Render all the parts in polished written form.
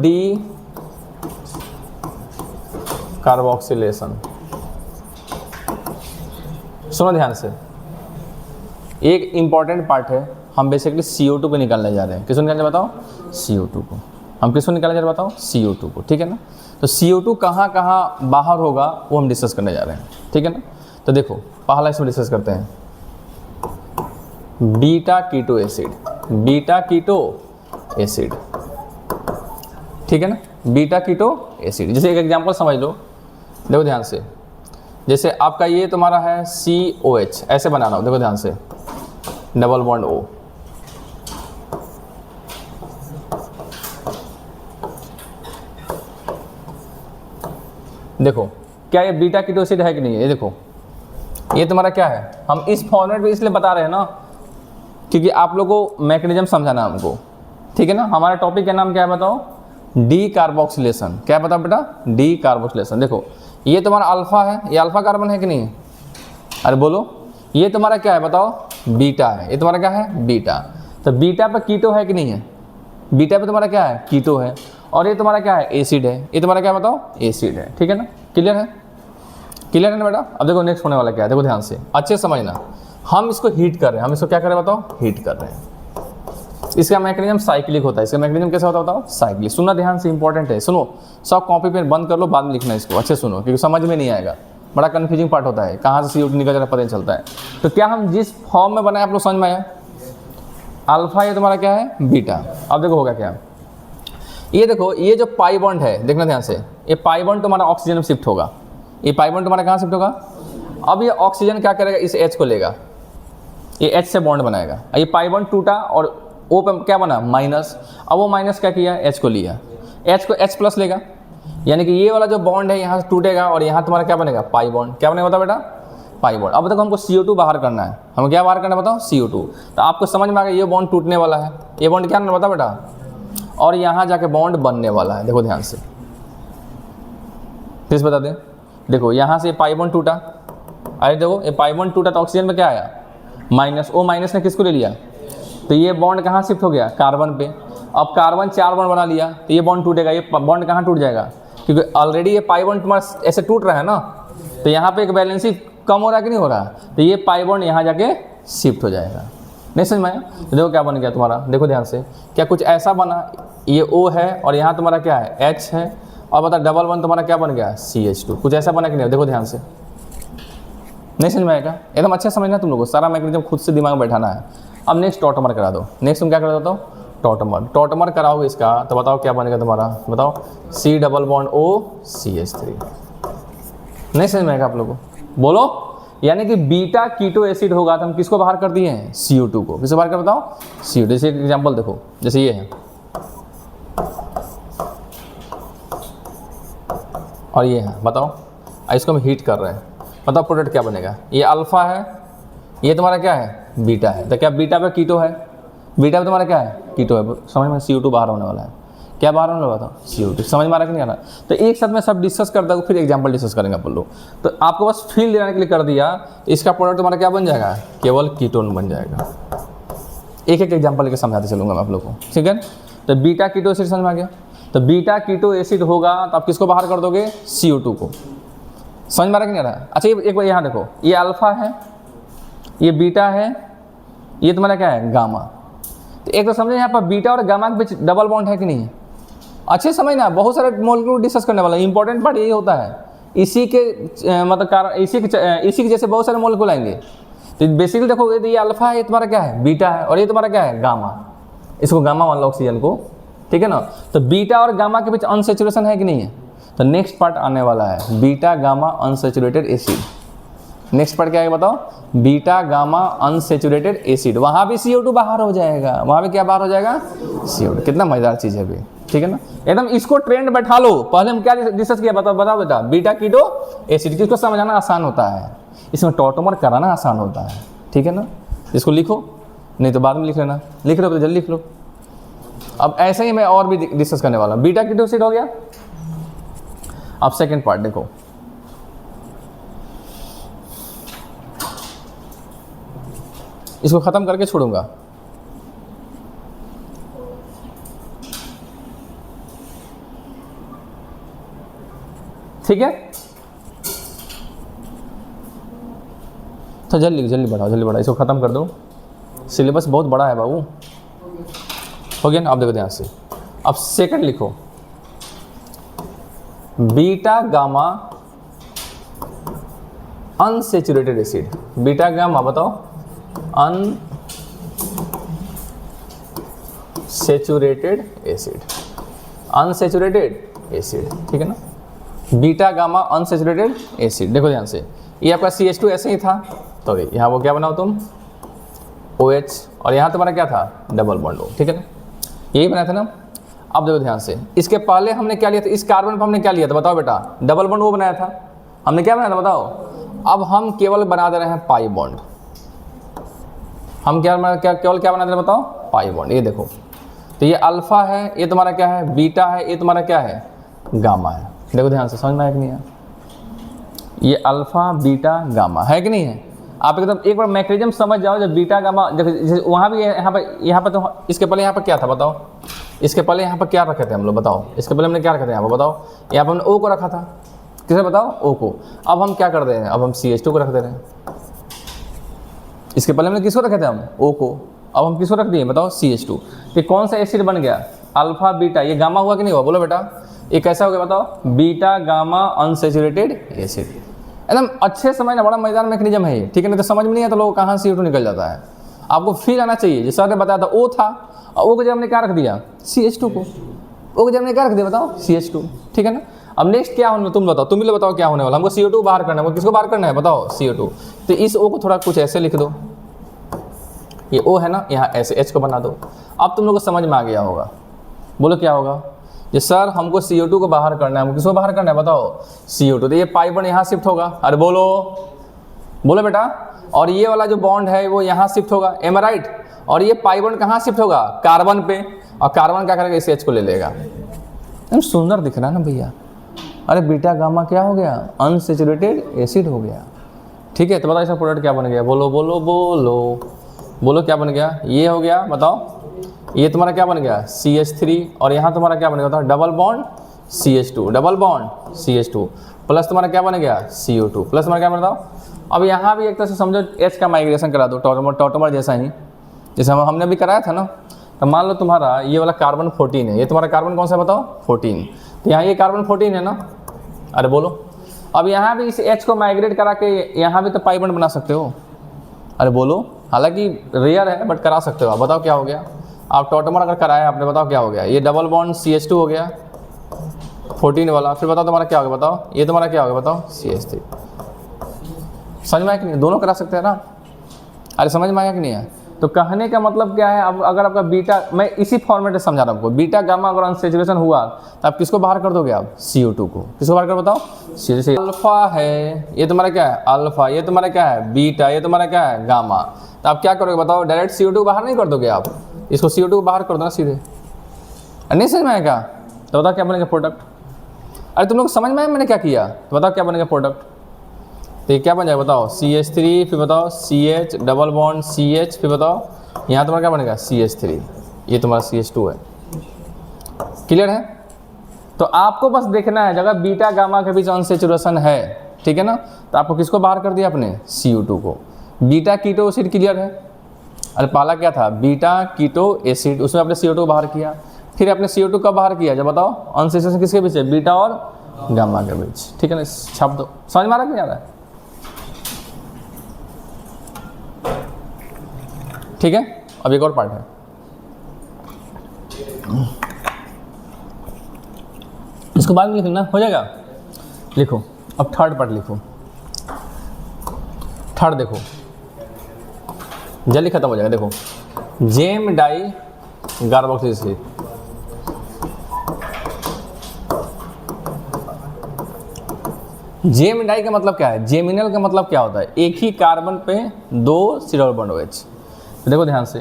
D carboxylation. सुनो ध्यान से, एक इंपॉर्टेंट पार्ट है, हम बेसिकली CO2 को निकालने जा रहे हैं। किसको निकालने बताओ? CO2 को। हम किसको निकालने जा रहे हैं बताओ? CO2 को, ठीक है ना। तो CO2 कहाँ कहाँ बाहर होगा वो हम डिस्कस करने जा रहे हैं, ठीक है ना। तो देखो पहला इसमें डिस्कस करते हैं, beta keto acid. Beta keto acid, ठीक है ना, बीटा कीटो एसिड। जैसे एक एग्जांपल समझ लो, देखो ध्यान से, जैसे आपका ये तुम्हारा है COH, ऐसे बनाना हो, देखो ध्यान से, डबल बॉन्ड O। देखो क्या ये बीटा कीटो एसिड है कि नहीं है? ये देखो, ये तुम्हारा क्या है, हम इस फॉर्मेट में इसलिए बता रहे हैं ना क्योंकि आप लोगों को मैकेनिज्म समझाना है हमको, ठीक है ना। हमारा टॉपिक का नाम क्या है बताओ? D carboxylation. क्या बताओ बेटा? D carboxylation. देखो ये तुम्हारा अल्फा है, ये अल्फा कार्बन है कि नहीं? अरे बोलो, ये तुम्हारा क्या है बताओ? बीटा है। ये तुम्हारा क्या है? बीटा। तो बीटा पे कीटो है कि नहीं है? बीटा पे तुम्हारा क्या है? कीटो है। और ये तुम्हारा क्या है? एसिड है। ये तुम्हारा क्या बताओ? एसिड है, ठीक है ना। क्लियर है? क्लियर है ना बेटा? अब देखो नेक्स्ट होने वाला क्या है, देखो ध्यान से, अच्छे समझना। हम इसको हीट कर रहे हैं, हम इसको क्या कर रहे हैं बताओ? हीट कर रहे हैं। इसका मैकेनिज्म साइक्लिक होता है। इसका मैकेनिज्म कैसा होता है बताओ? साइक्लिक। सुनना ध्यान से, इंपॉर्टेंट है, सुनो। सब कॉपी पेन बंद कर लो, बाद में लिखना इसको, अच्छे सुनो क्योंकि समझ में नहीं आएगा, बड़ा कन्फ्यूजिंग पार्ट होता है, कहाँ से CO2 निकल जाता है पता नहीं चलता है। तो क्या हम जिस फॉर्म में बनाए आप लोग समझ में आया? अल्फा ये तुम्हारा क्या है? बीटा। अब देखो होगा क्या, ये देखो, ये जो पाई बॉन्ड है, देखना ध्यान से, ये पाई बॉन्ड तुम्हारा ऑक्सीजन में शिफ्ट होगा। ये पाई बॉन्ड तुम्हारा कहाँ शिफ्ट होगा? अब ये ऑक्सीजन क्या करेगा? इस H को लेगा, ये H से बॉन्ड बनाएगा। ये पाई बॉन्ड टूटा और O पे क्या बना? माइनस। अब वो माइनस क्या किया? H को लिया, H को H प्लस लेगा, यानी कि ये वाला जो बॉन्ड है यहाँ से टूटेगा और यहाँ तुम्हारा क्या बनेगा? Pi bond. क्या बनेगा बताओ बेटा? Pi bond. अब देखो हमको CO2 बाहर करना है, हमें क्या बाहर करना है बताओ? CO2। तो आपको समझ में आ गया ये बॉन्ड टूटने वाला है, ये बॉन्ड क्या ना बताओ बेटा? और यहाँ जाके बॉन्ड बनने वाला है। देखो ध्यान से, प्लीज बता दें, देखो यहाँ से पाई बॉन्ड टूटा, अरे देखो ये पाई बॉन्ड टूटा तो ऑक्सीजन में क्या आया? माइनस। ओ माइनस ने किसको ले लिया? तो ये बॉन्ड कहाँ शिफ्ट हो गया? कार्बन पे। अब कार्बन 4 बॉन्ड बना लिया तो ये बॉन्ड टूटेगा। ये बॉन्ड कहाँ टूट जाएगा? क्योंकि ऑलरेडी ये पाई बॉन्ड तुम्हारा ऐसे टूट रहा है ना, तो यहाँ पे एक बैलेंसी कम हो रहा है कि नहीं हो रहा? तो ये पाई बॉन्ड यहाँ जाके शिफ्ट हो जाएगा। नहीं समझ में आया? तो देखो क्या बन गया तुम्हारा, देखो ध्यान से, क्या कुछ ऐसा बना, ये O है और यहाँ तुम्हारा क्या है? H है, और बता डबल बॉन्ड तुम्हारा क्या बन गया? CH2। कुछ ऐसा बना कि नहीं? देखो ध्यान से, नहीं समझ में आएगा? एकदम अच्छा समझना तुम लोगों को, सारा मैकेनिज्म खुद से दिमाग में बैठाना है। अब नेक्स्ट टॉटमर करा दो। नेक्स्ट तुम क्या करा दो? टॉटमर। टॉटमर कराओगे इसका तो बताओ क्या बनेगा तुम्हारा? बताओ। C double bond O CH3। नहीं समझ में आएगा आप लोगों को? बोलो। यानी कि बीटा कीटो एसिड होगा तो हम किसको बाहर कर दिए हैं? CO2 को। किसको बाहर कर बताओ? CO2। जैसे एक एग्जाम्पल देखो, जैसे ये है और ये है, बताओ इसको हम हीट कर रहे हैं, बताओ प्रोडक्ट क्या बनेगा? ये अल्फा है, ये तुम्हारा क्या है? बीटा है। तो क्या बीटा पे कीटो है? बीटा पे तुम्हारा क्या है? कीटो है। समझ में? CO2 बाहर होने वाला है। क्या बाहर होने वाला था? CO2। समझ में आ रहा कि नहीं आ रहा? तो एक साथ में सब डिस्कस करता हूँ, फिर एग्जाम्पल डिस्कस करेंगे आप लोग। तो आपको बस फील देने के लिए कर दिया, इसका प्रोडक्ट तुम्हारा क्या बन जाएगा? केवल कीटोन बन जाएगा। एक एक एग्जाम्पल लेकर समझाते चलूँगा मैं आप लोग को, ठीक है? तो बीटा कीटो एसिड समझ में आ गया। तो बीटा कीटो एसिड होगा तो आप किसको बाहर कर दोगे? CO2 को। समझ में आ रहा कि नहीं आ रहा? अच्छा एक बार यहाँ देखो, ये अल्फा है, ये बीटा है, ये तुम्हारा क्या है? गामा। तो एक तो समझे यहाँ पर बीटा और गामा के बीच डबल बॉन्ड है कि नहीं है? अच्छे समझना, बहुत सारे मॉलिक्यूल डिस्कस करने वाला है। इंपॉर्टेंट पार्ट यही होता है, इसी के मतलब कारण इसी के जैसे बहुत सारे मॉलिक्यूल आएंगे। तो बेसिकली देखो, ये अल्फा है, ये तुम्हारा क्या है? बीटा है, और ये तुम्हारा क्या है? गामा। इसको गामा मान लो ऑक्सीजन को, ठीक है ना। तो बीटा और गामा के बीच अनसैचुरेशन है कि नहीं है? तो नेक्स्ट पार्ट आने वाला है beta gamma unsaturated acid. Next part क्या है बताओ? Beta gamma unsaturated acid. वहाँ भी CO2 बाहर हो जाएगा। वहाँ भी क्या बाहर हो जाएगा? CO2। कितना मजेदार चीज़ है भाई, ठीक है ना। एकदम इसको ट्रेंड बैठा लो। पहले हम क्या डिस्कस किया बताओ बेटा? Beta keto acid. किसको समझाना आसान होता है, इसमें टॉटमर कराना आसान होता है, ठीक है ना। इसको लिखो, नहीं तो बाद में लिख लेना। लिख लो तो जल्दी लिख लो। अब ऐसे ही मैं और भी डिस्कस करने वाला हूँ। बीटा कीटो एसिड हो गया। अब सेकेंड पार्ट देखो, इसको खत्म करके छोड़ूंगा। ठीक है, तो जल्दी बढ़ाओ, इसको ख़त्म कर दो, सिलेबस बहुत बड़ा है बाबू। हो गया ना? अब देखो ध्यान से, अब सेकंड लिखो, beta gamma unsaturated acid. Beta gamma बताओ, अनसेचुरेटेड एसिड, अनसेचुरेटेड एसिड, ठीक है ना? Beta gamma unsaturated acid. देखो ध्यान से, ये आपका CH2 ऐसे ही था, तो यहाँ वो क्या बनाओ तुम, OH, और यहाँ तुम्हारा क्या था, डबल बॉन्ड O, ठीक है ना? यही बनाया था ना? अब देखो ध्यान से, इसके पहले हमने क्या लिया था, इस कार्बन पर हमने क्या लिया था बताओ बेटा, डबल बॉन्ड O बनाया था। हमने क्या बनाया था बताओ? अब हम केवल बना दे रहे हैं पाई बॉन्ड। हम केवल क्या बना दे रहे हैं बताओ, पाई बॉन्ड। ये देखो, तो ये अल्फा है, ये तुम्हारा क्या है, बीटा है, ये तुम्हारा क्या है, गामा है। देखो ध्यान से, समझ में आया कि नहीं है? ये अल्फा बीटा गामा है कि नहीं है? आप एकदम एक बार मैकेनिज्म समझ जाओ, जब बीटा गामा, जब वहाँ भी यहाँ पर तो इसके पहले यहाँ पर क्या था बताओ, इसके पहले यहाँ पर क्या रखे थे हम लोग बताओ, इसके पहले हमने क्या रखे थे यहाँ पर बताओ, यहाँ पर हमने O को रखा था, किसे बताओ, O को। अब हम क्या कर रहे हैं, अब हम CH2 को रख दे रहे हैं। इसके पहले हमने किसको रखे थे, हम O को, अब हम किसको रख दिए बताओ, CH2। तो कौन सा एसिड बन गया, अल्फा बीटा, ये गामा हुआ कि नहीं हुआ, बोलो बेटा, ये कैसा हो गया बताओ, बीटा गामा अनसेचुरेटेड एसिड। एकदम अच्छे समझना, बड़ा मजेदार मैकेनिज्म है ये, ठीक है ना? तो समझ में नहीं है तो लोग कहाँ CO2 निकल जाता है, आपको फील आना चाहिए। जैसे सर ने बताया था O था, और O को जब हमने क्या रख दिया, CH2 को, O को जब हमने क्या रख दिया बताओ, CH2, ठीक है ना? अब नेक्स्ट क्या होने, तुम बताओ, तुम ही बताओ क्या होने वाला, हमको CO2 बाहर करना है, वो किसको बाहर करना है बताओ, CO2। तो इस O को थोड़ा कुछ ऐसे लिख दो, ये O है ना, यहाँ ऐसे H को बना दो। अब तुम लोग को समझ में आ गया होगा, बोलो क्या होगा, ये सर हमको CO2 को बाहर करना है, हमको किसको बाहर करना है बताओ, CO2। तो ये पाई बॉन्ड यहाँ शिफ्ट होगा, अरे बोलो बोलो बेटा, और ये वाला जो बॉन्ड है वो यहाँ शिफ्ट होगा, एम राइट? और ये पाई बॉन्ड कहाँ शिफ्ट होगा, कार्बन पे, और कार्बन क्या करेगा, इस H को ले लेगा। एकदम सुंदर दिख रहा है ना भैया? अरे बीटा गामा क्या हो गया, अनसेचुरेटेड एसिड हो गया, ठीक है? तो बताओ इसका प्रोडक्ट क्या बन गया, बोलो बोलो बोलो बोलो, क्या बन गया, ये हो गया बताओ, ये तुम्हारा क्या बन गया, CH3, और यहाँ तुम्हारा क्या बन गया बताओ, double bond CH2, double bond CH2, plus तुम्हारा क्या बन गया, CO2, प्लस तुम्हारा क्या बताओ। अब यहाँ भी एक तरह से समझो H का माइग्रेशन करा दो, टॉटोमर जैसा ही, जैसे हमने भी कराया था ना। तो मान लो तुम्हारा ये वाला कार्बन 14 है, ये तुम्हारा कार्बन कौन सा बताओ, 14, तो यहाँ ये कार्बन 14 है ना, अरे बोलो। अब यहाँ भी इस H को माइग्रेट करा के यहाँ भी तो पाई बॉन्ड बना सकते हो, अरे बोलो, हालांकि रेयर है बट करा सकते हो आप। बताओ क्या हो गया, आप टॉटोमर अगर कराया आपने, बताओ क्या हो गया, ये डबल बॉन्ड CH2 हो गया 14 वाला, फिर बताओ तुम्हारा क्या हो गया, बताओ ये तुम्हारा क्या हो गया बताओ, CH3। समझ में आया कि नहीं, दोनों करा सकते हैं ना? अरे समझ में आया कि नहीं है? तो कहने का मतलब क्या है, अब अगर आपका बीटा, मैं इसी फॉर्मेट में समझा रहा हूँ आपको, बीटा गामा अगर अनसेचुरेशन हुआ तो आप किसको बाहर कर दोगे, आप CO2 को, किसको बाहर कर बताओ, CH3। अल्फा है, ये तुम्हारा क्या है अल्फा, ये तुम्हारा क्या है बीटा, ये तुम्हारा क्या है गामा। तो आप क्या करोगे बताओ, डायरेक्ट CO2 बाहर नहीं कर दोगे आप, इसको CO2 को बाहर कर दो ना सीधे। नहीं समझ में आएगा? तो बताओ क्या बनेगा प्रोडक्ट। अरे तुम लोग समझ में आया मैंने क्या किया, तो बताओ क्या बनेगा प्रोडक्ट। तो ये क्या बन जाएगा बताओ, CH3, फिर बताओ CH, डबल बॉन्ड CH, फिर बताओ यहाँ तुम्हारा क्या बनेगा, CH3, ये तुम्हारा CH2 है। क्लियर है? तो आपको बस देखना है जगह बीटा गामा के बीच अनसेचुरेशन है, ठीक है ना? तो आपको किसको बाहर कर दिया आपने, CO2 को। बीटा कीटो एसिड क्लियर है? अरे पहला क्या था, बीटा कीटो एसिड, उसमें आपने CO2 बाहर किया, फिर आपने CO2 कब बाहर किया, जब बताओ अनसेचुरेशन किसके बीच है, बीटा और गामा के बीच, ठीक है ना? छाप दो, समझ में आ रहा है कि नहीं आ रहा है? ठीक है, अब एक और पार्ट है, इसको बाद में लिखना हो जाएगा। लिखो अब थर्ड पार्ट लिखो, थर्ड देखो जल्दी खत्म हो जाएगा। देखो gem di carboxyl, gem di का मतलब क्या है, जेमिनल का मतलब क्या होता है, एक ही कार्बन पे दो सिडल बॉन्ड OH। तो देखो ध्यान से,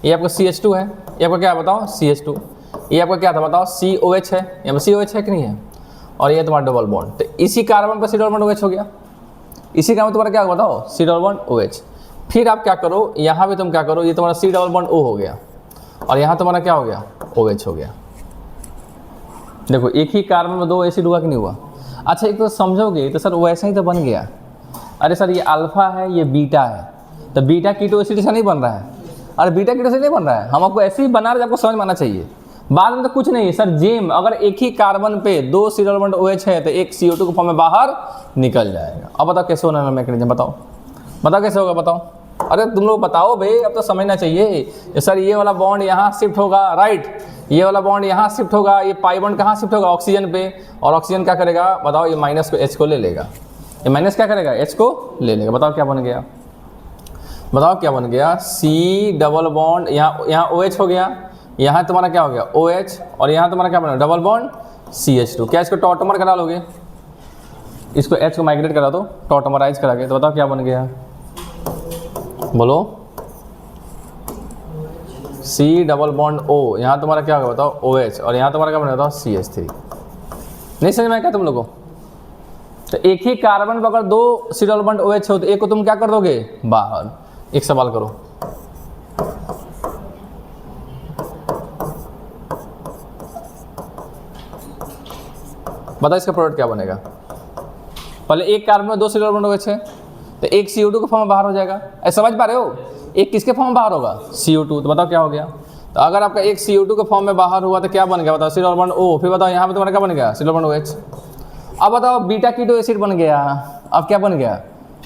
ये आपका CH2 है, ये आपका क्या है बताओ, CH2, ये आपका क्या था बताओ, COH है, यहाँ पर COH है कि नहीं है, और ये तुम्हारा डबल बॉन्ड, तो इसी कार्बन पर सिडल बॉन्ड OH हो गया, इसी कार्बन तुम्हारा क्या बताओ, सिडल बॉन्ड OH। फिर आप क्या करो, यहाँ भी तुम क्या करो, ये तुम्हारा C डबल बॉन्ड O हो गया, और यहाँ तुम्हारा क्या हो गया, OH हो गया। देखो एक ही कार्बन में दो एसिड हुआ कि नहीं हुआ। अच्छा एक तो समझोगे तो सर वैसा ही तो बन गया। अरे सर ये अल्फा है ये बीटा है, तो बीटा कीटो एसिड से नहीं बन रहा है। अरे बीटा कीटो से नहीं बन रहा है, हम आपको ऐसे ही बना रहे, आपको समझ में आना चाहिए। बाद में तो कुछ नहीं है सर, जेम अगर एक ही कार्बन पे 2 सीरियल बॉन्ड OH है तो एक CO2 के फॉर्म में बाहर निकल जाएगा। अब बताओ कैसे होने वाला मैकेनिज्म, बताओ कैसे होगा, बताओ। अरे तुम लोग बताओ भाई, अब तो समझना चाहिए। सर ये वाला बॉन्ड यहाँ शिफ्ट होगा, राइट, ये वाला बॉन्ड यहाँ शिफ्ट होगा, ये पाई बॉन्ड कहाँ शिफ्ट होगा, ऑक्सीजन पे, और ऑक्सीजन क्या करेगा बताओ, ये माइनस को H को ले लेगा, ये माइनस क्या करेगा H को ले लेगा। बताओ क्या बन गया, बताओ क्या बन गया, C डबल बॉन्ड, यहाँ OH हो गया, यहाँ तुम्हारा क्या हो गया OH, और यहाँ तुम्हारा क्या बना डबल बॉन्ड CH2। क्या इसको टॉटमर करा लोगे, इसको H को माइग्रेट करा दो, टॉटमराइज करा के, तो बताओ क्या बन गया, बोलो C डबल बॉन्ड O, यहाँ तुम्हारा क्या होगा बताओ OH, और यहाँ तुम्हारा क्या बनेगा बताओ CH3। नहीं समझ में आया क्या तुम लोगों को? तो एक ही कार्बन पर अगर 2 सीरियल बॉन्ड OH हो तो एक को तुम क्या कर दोगे बाहर। एक सवाल करो, बताओ इसका प्रोडक्ट क्या बनेगा। पहले एक कार्बन में 2 सीरियल बॉन्ड OH है तो एक CO2 के फॉर्म में बाहर हो जाएगा। ऐसा समझ पा रहे हो, एक किसके फॉर्म में बाहर होगा CO2, तो बताओ क्या हो गया। तो अगर आपका एक CO2 के फॉर्म में बाहर हुआ तो क्या बन गया बताओ सीरियल बॉन्ड O, फिर बताओ यहाँ पे तुम्हारा क्या बन गया सीरियल बॉन्ड OH। अब बताओ बीटा कीटो एसिड बन गया, अब क्या बन गया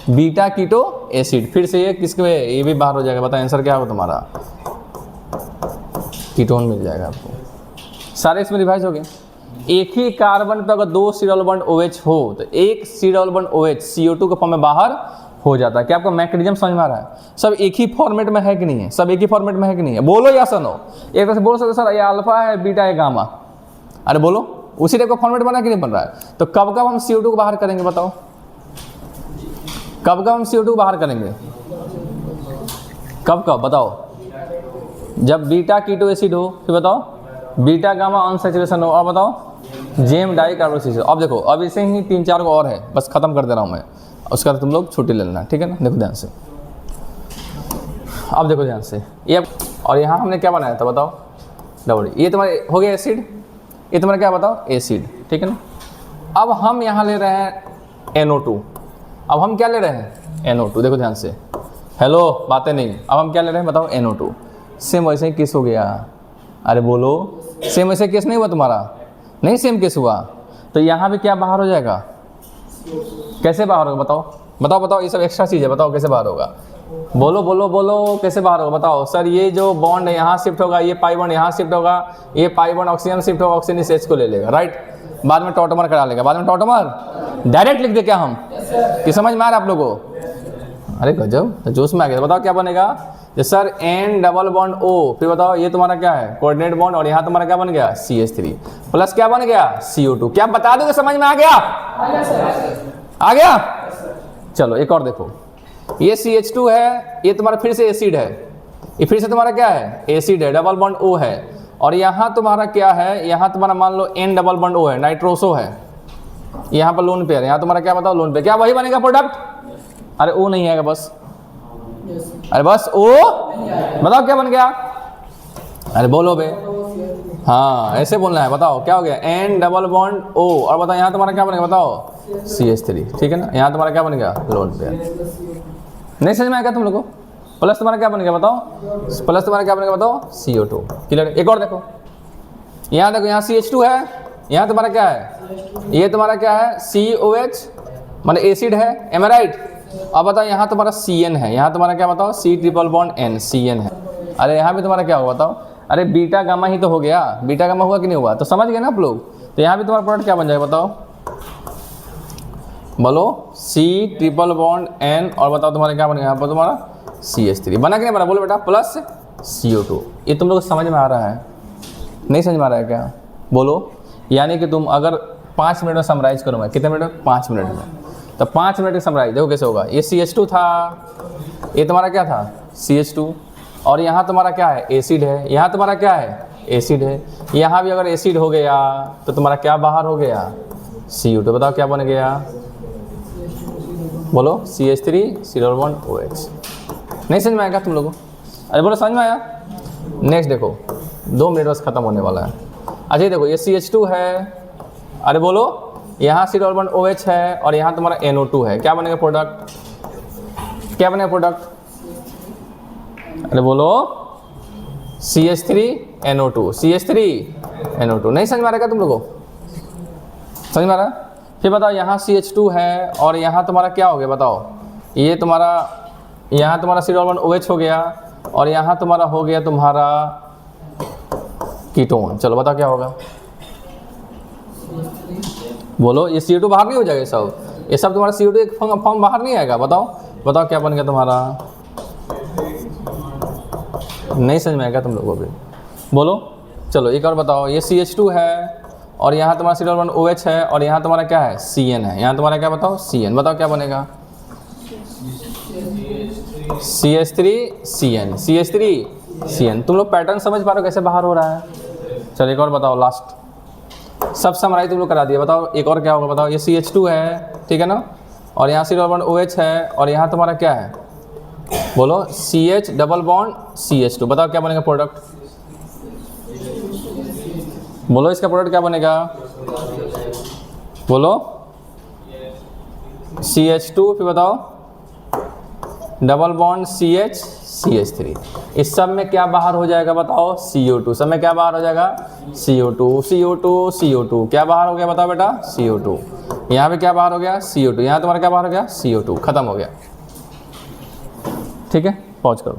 बीटा कीटो एसिड। फिर से ये किसके, ये भी बाहर हो जाएगा, बताओ आंसर क्या होगा तुम्हारा, कीटोन मिल जाएगा आपको। सारे इसमें रिवाइज हो गए। एक ही कार्बन पर अगर 2 सीरियल बॉन्ड OH हो तो एक सीरियल बॉन्ड OH CO2 के फॉर्म में बाहर हो जाता है। क्या आपको मैकेनिज्म समझ में आ रहा है? सब एक ही फॉर्मेट में है कि नहीं है, सब एक ही फॉर्मेट में है कि नहीं है, बोलो या सुनो। एक तरह से बोल सकते सर ये अल्फा है बीटा है गामा, अरे बोलो उसी टाइप का फॉर्मेट बना कि नहीं बन रहा है। तो कब कब हम CO2 को बाहर करेंगे बताओ, कब कब हम CO2 को बाहर करेंगे, कब कब बताओ, जब बीटा कीटो एसिड हो, फिर बताओ बीटा गामा अनसैचुरेशन हो, और बताओ जेम डाई कार्बोक्सिल। अब देखो अब इसे ही 3-4 को और है, बस खत्म कर दे रहा हूँ मैं, उसका तुम लोग छुट्टी ले लेना, ठीक है ना। देखो ध्यान से, अब देखो ध्यान से, ये और यहाँ हमने क्या बनाया था बताओ डबल, ये तुम्हारे हो गया एसिड, ये तुम्हारा क्या बताओ एसिड, ठीक है ना। अब हम यहाँ ले रहे हैं NO2, अब हम क्या ले रहे हैं NO2, देखो ध्यान से, हेलो बातें नहीं, अब हम क्या ले रहे हैं बताओ NO2। सेम वैसे ही केस हो गया, अरे बोलो सेम वैसे केस नहीं हुआ तुम्हारा, नहीं सेम केस हुआ, तो यहाँ भी क्या बाहर हो जाएगा, कैसे बाहर होगा बताओ, बताओ बताओ, ये सब एक्स्ट्रा चीज़ है, बताओ कैसे बाहर होगा, बोलो बोलो बोलो कैसे बाहर होगा बताओ। सर ये जो बॉन्ड है यहाँ शिफ्ट होगा, ये पाई बॉन्ड यहाँ शिफ्ट होगा, ये पाई बॉन्ड ऑक्सीजन शिफ्ट होगा, ऑक्सीजन इस H को ले लेगा, राइट, बाद में टॉटमर करा लेगा, बाद में टॉटमर डायरेक्ट लिख दे क्या हम, कि समझ में आ रहा है आप लोगों को? अरे गजब, तो जोश में आ गया। बताओ क्या बनेगा, ये sir N double bond O, फिर बताओ ये तुम्हारा क्या है कोऑर्डिनेट बॉन्ड, और यहाँ तुम्हारा क्या बन गया CH3 प्लस क्या बन गया CO2। क्या बता दो, समझ में आ गया, आ गया। चलो एक और देखो, ये CH2 है, ये तुम्हारा फिर से एसिड है, ये फिर से तुम्हारा क्या है एसिड है, डबल बॉन्ड O है, और यहाँ तुम्हारा क्या है, यहाँ तुम्हारा मान लो N डबल बॉन्ड O है, नाइट्रोसो है, यहाँ पर लोन पेयर, यहाँ तुम्हारा क्या बताओ लोन पेयर, क्या वही बनेगा प्रोडक्ट, अरे O नहीं आएगा बस, अरे बस O, बताओ क्या बन गया, अरे बोलो बे, हाँ ऐसे बोलना है, बताओ क्या हो गया N डबल बॉन्ड O, और बताओ यहाँ तुम्हारा क्या बनेगा बताओ CH3, ठीक है ना। यहाँ तुम्हारा क्या बन गया लोन पेयर, नहीं समझ में आएगा तुम लोगों को। प्लस तुम्हारा क्या बन गया बताओ, प्लस तुम्हारा क्या बनेगा बताओ CO2, क्लियर। एक और देखो, यहाँ देखो, यहाँ CH2 है, यहाँ तुम्हारा क्या है, ये तुम्हारा क्या है COH माने एसिड है, एम राइट। अब बताओ यहाँ तुम्हारा CN है, यहाँ तुम्हारा क्या बताओ C triple bond N, CN है। अरे यहाँ भी तुम्हारा क्या होगा बताओ, अरे बीटा गामा ही तो हो गया, बीटा गामा हुआ कि नहीं हुआ, तो समझ गए ना आप लोग। तो यहाँ भी तुम्हारा प्रोडक्ट क्या बन जाएगा बताओ, बोलो C ट्रिपल बॉन्ड N, और बताओ तुम्हारा क्या बनेगा यहाँ पर तुम्हारा CH3 बना कि नहीं बना, बोलो बेटा प्लस CO2। ये तुम लोग समझ में आ रहा है, नहीं समझ में आ रहा है क्या, बोलो। यानी कि तुम अगर 5 मिनट में समराइज करूँगा, कितने मिनट में 5 मिनट में, तो 5 मिनट में समराइज देखो कैसे होगा। ये CH2 था, ये तुम्हारा क्या था CH2, और यहाँ तुम्हारा क्या है एसिड है, यहाँ तुम्हारा क्या है एसिड है, यहाँ भी अगर एसिड हो गया तो तुम्हारा क्या बाहर हो गया CO2। बताओ क्या बन गया, बोलो CH3 सीरियल बॉन्ड OH। नहीं समझ में आएगा तुम लोगों को, अरे बोलो समझ में आया। नेक्स्ट देखो, 2 मिनट बस खत्म होने वाला है। अच्छा ये देखो, ये CH2 है, अरे बोलो यहाँ सी डबल बॉन्ड OH है और यहाँ तुम्हारा NO2 है, क्या बनेगा प्रोडक्ट? क्या बनेगा प्रोडक्ट? अरे बोलो, CH3NO2, CH3NO2। नहीं समझ में आ रहा क्या तुम लोगों को? समझ में आ रहा है? फिर बताओ यहाँ CH2 है और यहाँ तुम्हारा क्या हो गया बताओ? ये तुम्हारा यहाँ तुम्हारा सी डबल बॉन्ड OH हो गया और यहाँ तुम्हारा हो गया तुम्हारा कीटोन। चलो बताओ क्या होगा? बोलो, ये CO2 बाहर नहीं हो जाएगा? ये सब तुम्हारा CO2 एक फॉर्म बाहर नहीं आएगा? बताओ बताओ क्या बन गया तुम्हारा? नहीं समझ में आएगा तुम लोगों को भी? बोलो। चलो एक और बताओ, ये CH2 है और यहाँ तुम्हारा सी डबल बॉन्ड OH है और यहाँ तुम्हारा क्या है? CN है। यहाँ तुम्हारा क्या बताओ? CN। बताओ क्या बनेगा? CH3CN, CH3CN। तुम लोग पैटर्न समझ पा रहे हो कैसे बाहर हो रहा है? चलो एक और बताओ, लास्ट। सब समराइज तुम लोग करा दिया। बताओ एक और क्या होगा? बताओ, ये CH2 है, ठीक है ना, और यहाँ सी डबल बॉन्ड OH है और यहाँ तुम्हारा क्या है? बोलो, CH डबल बॉन्ड CH2। बताओ क्या बनेगा प्रोडक्ट? बोलो इसका प्रोडक्ट क्या बनेगा? बोलो, CH2, फिर बताओ डबल बॉन्ड CH3। इस सब में क्या बाहर हो जाएगा बताओ? CO2। सब में क्या बाहर हो जाएगा? CO2। क्या बाहर हो गया बताओ बेटा? CO2। यहाँ पे क्या बाहर हो गया? CO2। यहाँ तुम्हारा क्या बाहर हो गया? CO2। खत्म हो गया। ठीक है, पॉज करो।